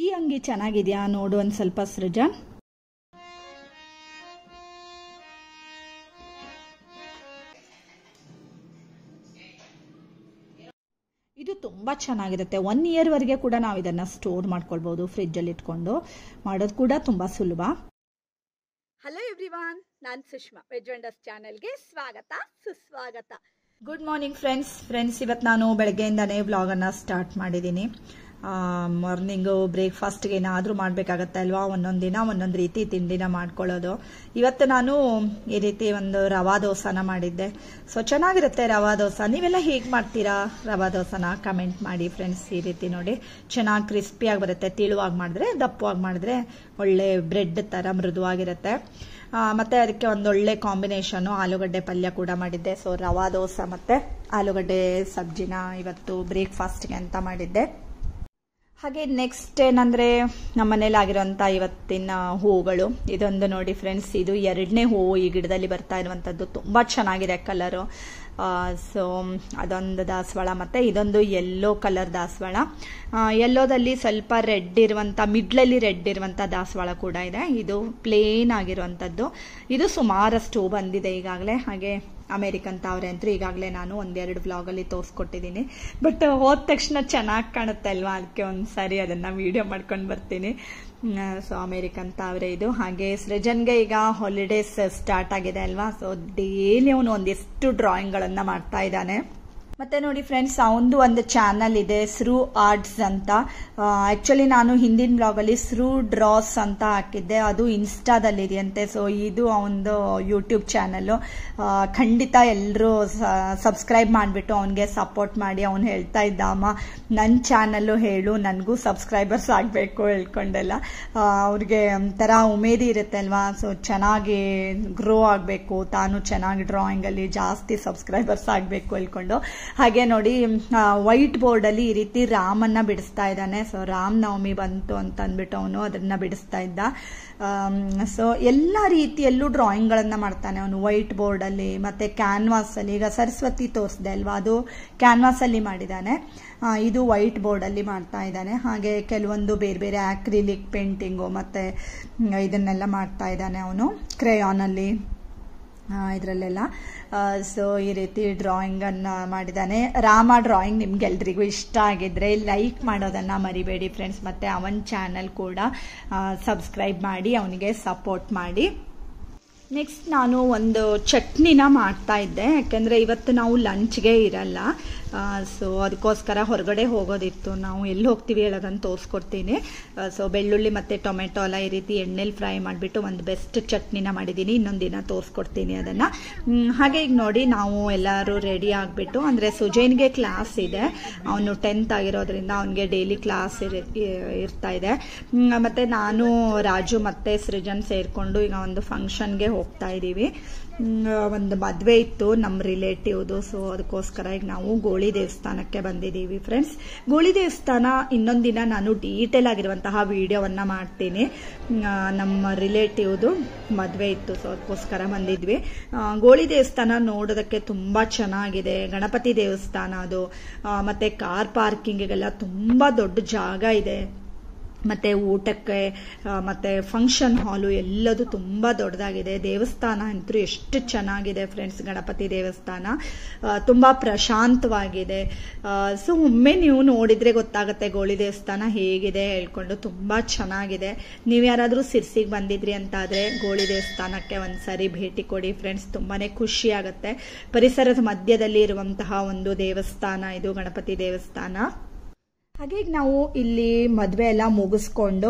ಈ ಅಂಗಿ ಚೆನ್ನಾಗಿದೆಯಾ ನೋಡು ಒಂದು ಸ್ವಲ್ಪ ಸೃಜನ್. ಇದು ತುಂಬ ಚೆನ್ನಾಗಿರುತ್ತೆ. 1 year ವರೆಗೆ ಕೂಡ ನಾವು ಇದನ್ನು ಸ್ಟೋರ್ ಮಾಡ್ಕೊಳ್ಬೋದು. ಫ್ರಿಜ್ಜಲ್ಲಿ ಇಟ್ಕೊಂಡು ಮಾಡೋದು ಕೂಡ ತುಂಬ ಸುಲಭ. ಹಲೋ ಎವ್ರಿವಾನ್, ನಾನು ಸುಷ್ಮಾ. ವೆಜ್ ವಂಡರ್ಸ್ ಚಾನೆಲ್ಗೆ ಸ್ವಾಗತ ಸುಸ್ವಾಗತ. Good morning friends. ಇವತ್ತು ನಾನು ಬೆಳಗ್ಗೆಯಿಂದನೇ ವ್ಲಾಗನ್ನು ಸ್ಟಾರ್ಟ್ ಮಾಡಿದ್ದೀನಿ. ಮಾರ್ನಿಂಗು ಬ್ರೇಕ್ಫಾಸ್ಟ್ಗೆ ಏನಾದರೂ ಮಾಡಬೇಕಾಗತ್ತೆ ಅಲ್ವಾ, ಒಂದೊಂದು ದಿನ ಒಂದೊಂದು ರೀತಿ ತಿಂಡಿನ ಮಾಡ್ಕೊಳ್ಳೋದು. ಇವತ್ತು ನಾನು ಈ ರೀತಿ ಒಂದು ರವಾ ದೋಸೆನ ಮಾಡಿದ್ದೆ. ಸೊ ಚೆನ್ನಾಗಿರುತ್ತೆ ರವಾ ದೋಸೆ. ನೀವೆಲ್ಲ ಹೇಗೆ ಮಾಡ್ತೀರಾ ರವಾ ದೋಸೆನ ಕಮೆಂಟ್ ಮಾಡಿ ಫ್ರೆಂಡ್ಸ್. ಈ ರೀತಿ ನೋಡಿ ಚೆನ್ನಾಗಿ ಕ್ರಿಸ್ಪಿಯಾಗಿ ಬರುತ್ತೆ. ತಿಳುವಾಗಿ ಮಾಡಿದ್ರೆ, ದಪ್ಪವಾಗಿ ಮಾಡಿದ್ರೆ ಒಳ್ಳೆ ಬ್ರೆಡ್ ಥರ ಮೃದುವಾಗಿರುತ್ತೆ. ಮತ್ತು ಅದಕ್ಕೆ ಒಂದೊಳ್ಳೆ ಕಾಂಬಿನೇಷನು ಆಲೂಗಡ್ಡೆ ಪಲ್ಯ ಕೂಡ ಮಾಡಿದ್ದೆ. ಸೊ ರವಾ ದೋಸೆ ಮತ್ತು ಆಲೂಗಡ್ಡೆ ಸಬ್ಜಿನ ಇವತ್ತು ಬ್ರೇಕ್ಫಾಸ್ಟ್ಗೆ ಅಂತ ಮಾಡಿದ್ದೆ. ಹಾಗೆ ನೆಕ್ಸ್ಟ್ ಏನಂದರೆ ನಮ್ಮ ಮನೇಲಿ ಆಗಿರೋಂಥ ಇವತ್ತಿನ ಹೂವುಗಳು. ಇದೊಂದು ನೋಡಿ ಫ್ರೆಂಡ್ಸ್, ಇದು 2ನೇ ಹೂವು ಈ ಗಿಡದಲ್ಲಿ ಬರ್ತಾ ಇರುವಂಥದ್ದು. ತುಂಬ ಚೆನ್ನಾಗಿದೆ ಕಲರು. ಸೊ ಅದೊಂದು ದಾಸವಾಳ ಮತ್ತು ಇದೊಂದು ಯೆಲ್ಲೋ ಕಲರ್ ದಾಸವಾಳ. ಯೆಲ್ಲೋದಲ್ಲಿ ಸ್ವಲ್ಪ ರೆಡ್ ಇರುವಂಥ, ಮಿಡ್ಲಲ್ಲಿ ರೆಡ್ ಇರುವಂಥ ದಾಸವಾಳ ಕೂಡ ಇದೆ. ಇದು ಪ್ಲೇನ್ ಆಗಿರುವಂಥದ್ದು. ಇದು ಸುಮಾರಷ್ಟು ಬಂದಿದೆ ಈಗಾಗಲೇ. ಹಾಗೆ ಅಮೇರಿಕನ್ ತಾವರೆ ಅಂತೂ ಈಗಾಗಲೇ ನಾನು 1-2 ವ್ಲಾಗಲ್ಲಿ ತೋರಿಸ್ಕೊಟ್ಟಿದ್ದೀನಿ. ಬಟ್ ಹೋದ ತಕ್ಷಣ ಚೆನ್ನಾಗಿ ಕಾಣುತ್ತೆ ಅಲ್ವಾ, ಅದಕ್ಕೆ ಒಂದ್ಸಾರಿ ಅದನ್ನು ವಿಡಿಯೋ ಮಾಡ್ಕೊಂಡು ಬರ್ತೀನಿ. ಸೊ ಅಮೇರಿಕನ್ ತಾವರೆ ಇದು. ಹಾಗೆ ಸೃಜನ್ಗೆ ಈಗ ಹಾಲಿಡೇಸ್ ಸ್ಟಾರ್ಟ್ ಆಗಿದೆ ಅಲ್ವಾ, ಸೊ ಡೈಲಿ ಅವನು ಒಂದಿಷ್ಟು ಡ್ರಾಯಿಂಗ್ಗಳನ್ನು ಮಾಡ್ತಾ ಇದ್ದಾನೆ. ಮತ್ತೆ ನೋಡಿ ಫ್ರೆಂಡ್ಸ್, ಅವನದು ಒಂದು ಚಾನಲ್ ಇದೆ, ಸ್ರೂ ಆರ್ಟ್ಸ್ ಅಂತ. ಆಕ್ಚುಲಿ ನಾನು ಹಿಂದಿನ ಬ್ಲಾಗಲ್ಲಿ ಸ್ರೂ ಡ್ರಾಸ್ ಅಂತ ಹಾಕಿದ್ದೆ, ಅದು ಇನ್ಸ್ಟಾದಲ್ಲಿ ಇದೆಯಂತೆ. ಸೊ ಇದು ಅವನದು ಯೂಟ್ಯೂಬ್ ಚಾನಲ್ಲು. ಖಂಡಿತ ಎಲ್ಲರೂ ಸಬ್ಸ್ಕ್ರೈಬ್ ಮಾಡಿಬಿಟ್ಟು ಅವನಿಗೆ ಸಪೋರ್ಟ್ ಮಾಡಿ. ಅವನು ಹೇಳ್ತಾ ಇದ್ದ, ಅಮ್ಮ ನನ್ನ ಚಾನಲ್ಲು ಹೇಳು, ನನಗೂ ಸಬ್ಸ್ಕ್ರೈಬರ್ಸ್ ಆಗಬೇಕು ಹೇಳ್ಕೊಂಡೆಲ್ಲ. ಅವ್ರಿಗೆ ಒಂಥರ ಉಮೇದಿ ಇರುತ್ತೆ ಅಲ್ವಾ, ಸೊ ಚೆನ್ನಾಗಿ ಗ್ರೋ ಆಗಬೇಕು, ತಾನು ಚೆನ್ನಾಗಿ ಡ್ರಾಯಿಂಗಲ್ಲಿ ಜಾಸ್ತಿ ಸಬ್ಸ್ಕ್ರೈಬರ್ಸ್ ಆಗಬೇಕು ಹೇಳ್ಕೊಂಡು. ಹಾಗೆ ನೋಡಿ ವೈಟ್ ಬೋರ್ಡಲ್ಲಿ ಈ ರೀತಿ ರಾಮನ್ನ ಬಿಡಿಸ್ತಾ ಇದ್ದಾನೆ. ಸೊ ರಾಮ್ ನವಮಿ ಬಂತು ಅಂತ ಅಂದ್ಬಿಟ್ಟು ಅವನು ಅದನ್ನ ಬಿಡಿಸ್ತಾ ಇದ್ದ. ಸೊ ಎಲ್ಲ ರೀತಿಯಲ್ಲೂ ಡ್ರಾಯಿಂಗ್ಗಳನ್ನು ಮಾಡ್ತಾನೆ ಅವನು ವೈಟ್ ಬೋರ್ಡಲ್ಲಿ ಮತ್ತು ಕ್ಯಾನ್ವಾಸಲ್ಲಿ. ಈಗ ಸರಸ್ವತಿ ತೋರಿಸಿದೆ ಅಲ್ವಾ, ಅದು ಕ್ಯಾನ್ವಾಸಲ್ಲಿ ಮಾಡಿದ್ದಾನೆ. ಇದು ವೈಟ್ ಬೋರ್ಡಲ್ಲಿ ಮಾಡ್ತಾ ಇದ್ದಾನೆ. ಹಾಗೆ ಕೆಲವೊಂದು ಬೇರೆ ಬೇರೆ ಆಕ್ರಿಲಿಕ್ ಪೇಂಟಿಂಗು ಮತ್ತು ಇದನ್ನೆಲ್ಲ ಮಾಡ್ತಾ ಇದ್ದಾನೆ ಅವನು ಕ್ರೇಯಾನಲ್ಲಿ, ಇದರಲ್ಲೆಲ್ಲ. ಸೊ ಈ ರೀತಿ ಡ್ರಾಯಿಂಗನ್ನು ಮಾಡಿದ್ದಾನೆ. ರಾಮ ಡ್ರಾಯಿಂಗ್ ನಿಮ್ಗೆಲ್ರಿಗೂ ಇಷ್ಟ ಆಗಿದ್ರೆ ಲೈಕ್ ಮಾಡೋದನ್ನು ಮರಿಬೇಡಿ ಫ್ರೆಂಡ್ಸ್. ಮತ್ತು ಅವನ ಚಾನಲ್ ಕೂಡ ಸಬ್ಸ್ಕ್ರೈಬ್ ಮಾಡಿ, ಅವನಿಗೆ ಸಪೋರ್ಟ್ ಮಾಡಿ. ನೆಕ್ಸ್ಟ್ ನಾನು ಒಂದು ಚಟ್ನಿನ ಮಾಡ್ತಾ ಇದ್ದೆ, ಯಾಕೆಂದರೆ ಇವತ್ತು ನಾವು ಲಂಚ್ಗೆ ಇರಲ್ಲ. ಸೊ ಅದಕ್ಕೋಸ್ಕರ ಹೊರಗಡೆ ಹೋಗೋದಿತ್ತು. ನಾವು ಎಲ್ಲಿ ಹೋಗ್ತೀವಿ ಹೇಳೋದನ್ನು ತೋರಿಸ್ಕೊಡ್ತೀನಿ. ಸೊ ಬೆಳ್ಳುಳ್ಳಿ ಮತ್ತು ಟೊಮೆಟೊ ಎಲ್ಲ ಈ ರೀತಿ ಎಣ್ಣೆಲಿ ಫ್ರೈ ಮಾಡಿಬಿಟ್ಟು ಒಂದು ಬೆಸ್ಟ್ ಚಟ್ನಿನ ಮಾಡಿದ್ದೀನಿ. ಇನ್ನೊಂದು ದಿನ ತೋರಿಸ್ಕೊಡ್ತೀನಿ ಅದನ್ನು. ಹಾಗೆ ಈಗ ನೋಡಿ ನಾವು ಎಲ್ಲರೂ ರೆಡಿ ಆಗಿಬಿಟ್ಟು, ಅಂದರೆ ಸುಜೈನ್ಗೆ ಕ್ಲಾಸ್ ಇದೆ, ಅವನು 10th ಆಗಿರೋದ್ರಿಂದ ಅವನಿಗೆ ಡೈಲಿ ಕ್ಲಾಸ್ ಇರ್ತಾ ಇದೆ. ಮತ್ತು ನಾನು ರಾಜು ಮತ್ತು ಸೃಜನ್ ಸೇರಿಕೊಂಡು ಈಗ ಒಂದು ಫಂಕ್ಷನ್ಗೆ ಹೋಗ್ತಾ ಇದ್ದೀವಿ. ಒಂದು ಮದುವೆ ಇತ್ತು ನಮ್ಮ ರಿಲೇಟಿವ್ದು. ಸೊ ಅದಕ್ಕೋಸ್ಕರ ಈಗ ನಾವು ಗೋಳಿ ದೇವಸ್ಥಾನಕ್ಕೆ ಬಂದಿದ್ದೀವಿ ಫ್ರೆಂಡ್ಸ್. ಗೋಳಿ ದೇವಸ್ಥಾನ ಇನ್ನೊಂದು ದಿನ ನಾನು ಡೀಟೇಲ್ ಆಗಿರುವಂತಹ ವಿಡಿಯೋವನ್ನು ಮಾಡ್ತೀನಿ. ನಮ್ಮ ರಿಲೇಟಿವ್ದು ಮದುವೆ ಇತ್ತು, ಸೊ ಅದಕ್ಕೋಸ್ಕರ ಬಂದಿದ್ವಿ. ಗೋಳಿ ದೇವಸ್ಥಾನ ನೋಡೋದಕ್ಕೆ ತುಂಬ ಚೆನ್ನಾಗಿದೆ. ಗಣಪತಿ ದೇವಸ್ಥಾನ ಅದು. ಮತ್ತು ಕಾರ್ ಪಾರ್ಕಿಂಗಿಗೆಲ್ಲ ತುಂಬ ದೊಡ್ಡ ಜಾಗ ಇದೆ. ಮತ್ತು ಊಟಕ್ಕೆ ಮತ್ತು ಫಂಕ್ಷನ್ ಹಾಲು ಎಲ್ಲದು ತುಂಬ ದೊಡ್ಡದಾಗಿದೆ. ದೇವಸ್ಥಾನ ಅಂತೂ ಎಷ್ಟು ಚೆನ್ನಾಗಿದೆ ಫ್ರೆಂಡ್ಸ್. ಗಣಪತಿ ದೇವಸ್ಥಾನ ತುಂಬ ಪ್ರಶಾಂತವಾಗಿದೆ. ಸೊ ಒಮ್ಮೆ ನೀವು ನೋಡಿದರೆ ಗೊತ್ತಾಗುತ್ತೆ ಗೋಳಿ ದೇವಸ್ಥಾನ ಹೇಗಿದೆ ಹೇಳ್ಕೊಂಡು. ತುಂಬ ಚೆನ್ನಾಗಿದೆ. ನೀವು ಯಾರಾದರೂ ಸಿರ್ಸಿಗೆ ಬಂದಿದ್ರಿ ಅಂತಾದರೆ ಗೋಳಿ ದೇವಸ್ಥಾನಕ್ಕೆ ಒಂದ್ಸರಿ ಭೇಟಿ ಕೊಡಿ ಫ್ರೆಂಡ್ಸ್. ತುಂಬಾ ಖುಷಿ ಆಗುತ್ತೆ. ಪರಿಸರದ ಮಧ್ಯದಲ್ಲಿ ಇರುವಂತಹ ಒಂದು ದೇವಸ್ಥಾನ ಇದು, ಗಣಪತಿ ದೇವಸ್ಥಾನ. ಹಾಗೆ ನಾವು ಇಲ್ಲಿ ಮದುವೆ ಎಲ್ಲ ಮುಗಿಸ್ಕೊಂಡು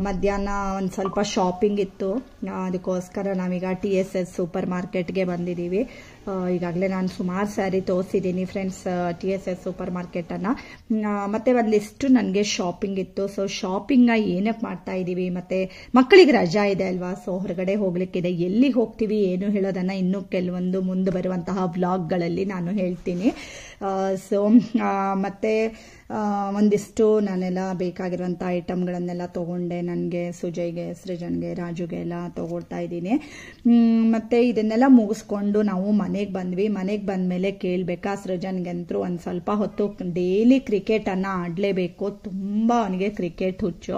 ಮಧ್ಯಾಹ್ನ ಒಂದು ಸ್ವಲ್ಪ ಶಾಪಿಂಗ್ ಇತ್ತು. ಅದಕ್ಕೋಸ್ಕರ ನಾವೀಗ TSS ಸೂಪರ್ ಮಾರ್ಕೆಟ್ಗೆ ಬಂದಿದ್ದೀವಿ. ಈಗಾಗಲೇ ನಾನು ಸುಮಾರು ಸಾರಿ ತೋರಿಸಿದ್ದೀನಿ ಫ್ರೆಂಡ್ಸ್ TSS ಸೂಪರ್ ಮಾರ್ಕೆಟನ್ನು. ಮತ್ತು ಒಂದಿಷ್ಟು ನನಗೆ ಶಾಪಿಂಗ್ ಇತ್ತು. ಸೊ ಶಾಪಿಂಗ್ನ ಏನಕ್ಕೆ ಮಾಡ್ತಾ ಇದ್ದೀವಿ, ಮತ್ತು ಮಕ್ಕಳಿಗೆ ರಜಾ ಇದೆ ಅಲ್ವಾ, ಸೊ ಹೊರಗಡೆ ಹೋಗ್ಲಿಕ್ಕಿದೆ. ಎಲ್ಲಿಗೆ ಹೋಗ್ತೀವಿ ಏನು ಹೇಳೋದನ್ನು ಇನ್ನೂ ಕೆಲವೊಂದು ಮುಂದೆ ಬರುವಂತಹ ವ್ಲಾಗ್ಗಳಲ್ಲಿ ನಾನು ಹೇಳ್ತೀನಿ. ಸೊ ಮತ್ತು ಒಂದಿಷ್ಟು ನಾನೆಲ್ಲ ಬೇಕಾಗಿರುವಂಥ ಐಟಮ್ಗಳನ್ನೆಲ್ಲ ತೊಗೊಂಡೆ. ನನಗೆ ಸುಜಯ್ಗೆ, ಸೃಜನ್ಗೆ, ರಾಜುಗೆ ಎಲ್ಲ ತೊಗೊಳ್ತಾ ಇದ್ದೀನಿ. ಮತ್ತು ಇದನ್ನೆಲ್ಲ ಮುಗಿಸ್ಕೊಂಡು ನಾವು ಮನೆಗೆ ಬಂದ್ವಿ. ಮನೆಗೆ ಬಂದಮೇಲೆ ಕೇಳಬೇಕಾ, ಸೃಜನ್ಗಂತರೂ ಒಂದು ಸ್ವಲ್ಪ ಹೊತ್ತು ಡೈಲಿ ಕ್ರಿಕೆಟನ್ನು ಆಡಲೇಬೇಕು, ತುಂಬ ಅವನಿಗೆ ಕ್ರಿಕೆಟ್ ಹುಚ್ಚು.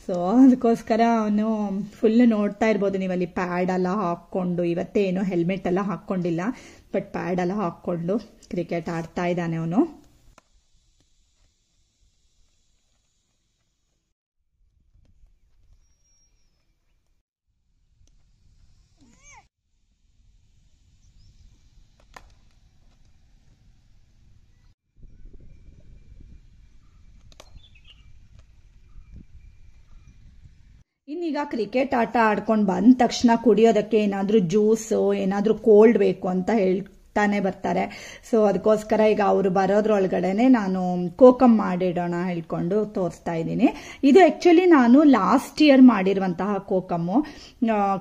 ಸೊ ಅದಕ್ಕೋಸ್ಕರ ಅವನು ಫುಲ್ ನೋಡ್ತಾ ಇರ್ಬೋದು ನೀವಲ್ಲಿ ಪ್ಯಾಡ್ ಎಲ್ಲ ಹಾಕ್ಕೊಂಡು, ಇವತ್ತೇನು ಹೆಲ್ಮೆಟ್ ಎಲ್ಲ ಹಾಕ್ಕೊಂಡಿಲ್ಲ, ಬಟ್ ಪ್ಯಾಡ್ ಎಲ್ಲ ಹಾಕ್ಕೊಂಡು ಕ್ರಿಕೆಟ್ ಆಡ್ತಾ ಇದ್ದಾನೆ ಅವನು. ಇನ್ನೀಗ ಕ್ರಿಕೆಟ್ ಆಟ ಆಡ್ಕೊಂಡು ಬಂದ ತಕ್ಷಣ ಕುಡಿಯೋದಕ್ಕೆ ಏನಾದರೂ ಜ್ಯೂಸು, ಏನಾದರೂ ಕೋಲ್ಡ್ ಬೇಕು ಅಂತ ಹೇಳ್ತಾನೆ ಬರ್ತಾರೆ. ಸೊ ಅದಕ್ಕೋಸ್ಕರ ಈಗ ಅವರು ಬರೋದ್ರೊಳಗಡೆನೆ ನಾನು ಕೋಕಮ್ ಮಾಡಿಡೋಣ ಹೇಳ್ಕೊಂಡು ತೋರಿಸ್ತಾ ಇದ್ದೀನಿ. ಇದು ಆ್ಯಕ್ಚುಲಿ ನಾನು ಲಾಸ್ಟ್ ಇಯರ್ ಮಾಡಿರುವಂತಹ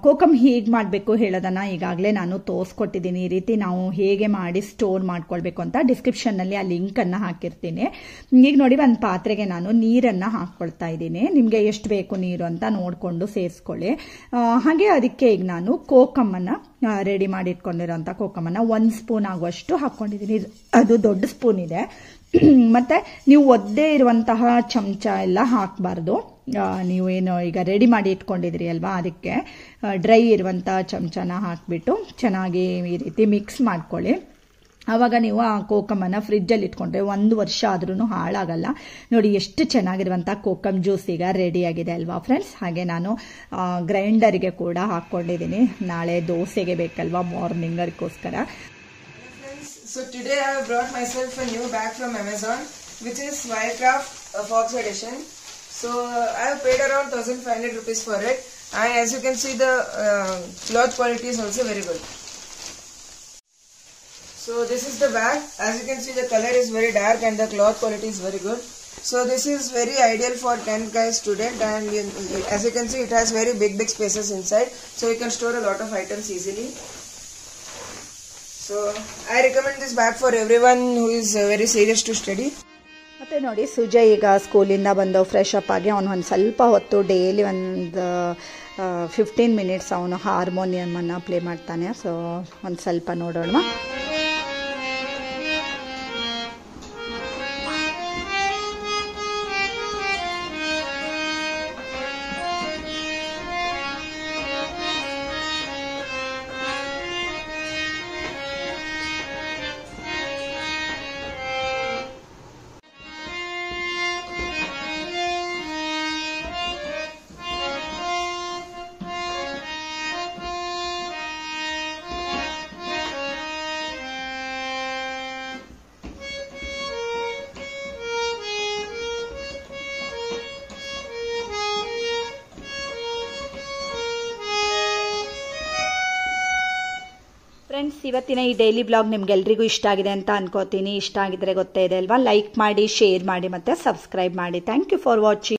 ಕೋಕಮ್ ಹೇಗೆ ಮಾಡಬೇಕು ಹೇಳೋದನ್ನು ಈಗಾಗಲೇ ನಾನು ತೋರಿಸ್ಕೊಟ್ಟಿದ್ದೀನಿ. ಈ ರೀತಿ ನಾವು ಹೇಗೆ ಮಾಡಿ ಸ್ಟೋರ್ ಮಾಡ್ಕೊಳ್ಬೇಕು ಅಂತ ಡಿಸ್ಕ್ರಿಪ್ಷನ್ನಲ್ಲಿ ಆ ಲಿಂಕನ್ನು ಹಾಕಿರ್ತೀನಿ. ಈಗ ನೋಡಿ, ಒಂದು ಪಾತ್ರೆಗೆ ನಾನು ನೀರನ್ನು ಹಾಕ್ಕೊಳ್ತಾ ಇದ್ದೀನಿ. ನಿಮಗೆ ಎಷ್ಟು ಬೇಕು ನೀರು ಅಂತ ನೋಡಿಕೊಂಡು ಸೇರಿಸ್ಕೊಳ್ಳಿ. ಹಾಗೆ ಅದಕ್ಕೆ ಈಗ ನಾನು ಕೋಕಮ್ಮನ್ನು ರೆಡಿ ಮಾಡಿ ಇಟ್ಕೊಂಡಿರೋಂಥ ಕೋಕಮನ್ನು 1 ಸ್ಪೂನ್ ಆಗುವಷ್ಟು ಹಾಕ್ಕೊಂಡಿದ್ದೀನಿ. ಅದು ದೊಡ್ಡ ಸ್ಪೂನ್ ಇದೆ. ಮತ್ತು ನೀವು ಒದ್ದೇ ಇರುವಂತಹ ಚಮಚ ಎಲ್ಲ ಹಾಕಬಾರ್ದು. ನೀವೇನು ಈಗ ರೆಡಿ ಮಾಡಿ ಇಟ್ಕೊಂಡಿದ್ರಿ ಅಲ್ವಾ, ಅದಕ್ಕೆ ಡ್ರೈ ಇರುವಂಥ ಚಮಚನ ಹಾಕಿಬಿಟ್ಟು ಚೆನ್ನಾಗಿ ಈ ರೀತಿ ಮಿಕ್ಸ್ ಮಾಡ್ಕೊಳ್ಳಿ. ಆವಾಗ ನೀವು ಆ ಕೋಕಮನ್ನು ಫ್ರಿಜ್ಜಲ್ಲಿ ಇಟ್ಕೊಂಡ್ರೆ 1 ವರ್ಷ ಆದ್ರೂ ಹಾಳಾಗಲ್ಲ. ನೋಡಿ ಎಷ್ಟು ಚೆನ್ನಾಗಿರುವಂಥ ಕೋಕಮ್ ಜ್ಯೂಸ್ ಈಗ ರೆಡಿಯಾಗಿದೆ ಅಲ್ವಾ ಫ್ರೆಂಡ್ಸ್. ಹಾಗೆ ನಾನು ಗ್ರೈಂಡರ್ಗೆ ಕೂಡ ಹಾಕ್ಕೊಂಡಿದ್ದೀನಿ, ನಾಳೆ ದೋಸೆಗೆ ಬೇಕಲ್ವಾ ಮಾರ್ನಿಂಗ್, ಅದಕ್ಕೋಸ್ಕರ. So today I have brought myself a new bag from Amazon, which is Wirecraft Fox Edition. So I have paid around 1500 rupees for it, and as you can see the cloth quality is also very good. So this is the bag. As you can see, the color is very dark and the cloth quality is very good. So this is very ideal for 10th guy student, and as you can see it has very big spaces inside, so you can store a lot of items easily. So I recommend this bag for everyone who is very serious to study. ಮತ್ತು ನೋಡಿ, ಸುಜಯ್ ಈಗ ಸ್ಕೂಲಿಂದ ಬಂದು fresh up ಆಗಿ ಅವನು ಒಂದು ಸ್ವಲ್ಪ ಹೊತ್ತು ಡೈಲಿ ಒಂದು 15 ಮಿನಿಟ್ಸ್ ಅವನು ಹಾರ್ಮೋನಿಯಮನ್ನು ಪ್ಲೇ ಮಾಡ್ತಾನೆ. ಸೊ ಒಂದು ಸ್ವಲ್ಪ ನೋಡೋಣ. ಫ್ರೆಂಡ್ಸ್, ಇವತ್ತಿನ ಈ ಡೈಲಿ ಬ್ಲಾಗ್ ನಿಮ್ಗೆಲ್ರಿಗೂ ಇಷ್ಟ ಆಗಿದೆ ಅಂತ ಅನ್ಕೋತೀನಿ. ಇಷ್ಟ ಆಗಿದ್ರೆ ಗೊತ್ತೇ ಇದೆ ಅಲ್ವಾ, ಲೈಕ್ ಮಾಡಿ, ಶೇರ್ ಮಾಡಿ ಮತ್ತು ಸಬ್ಸ್ಕ್ರೈಬ್ ಮಾಡಿ. Thank you for watching.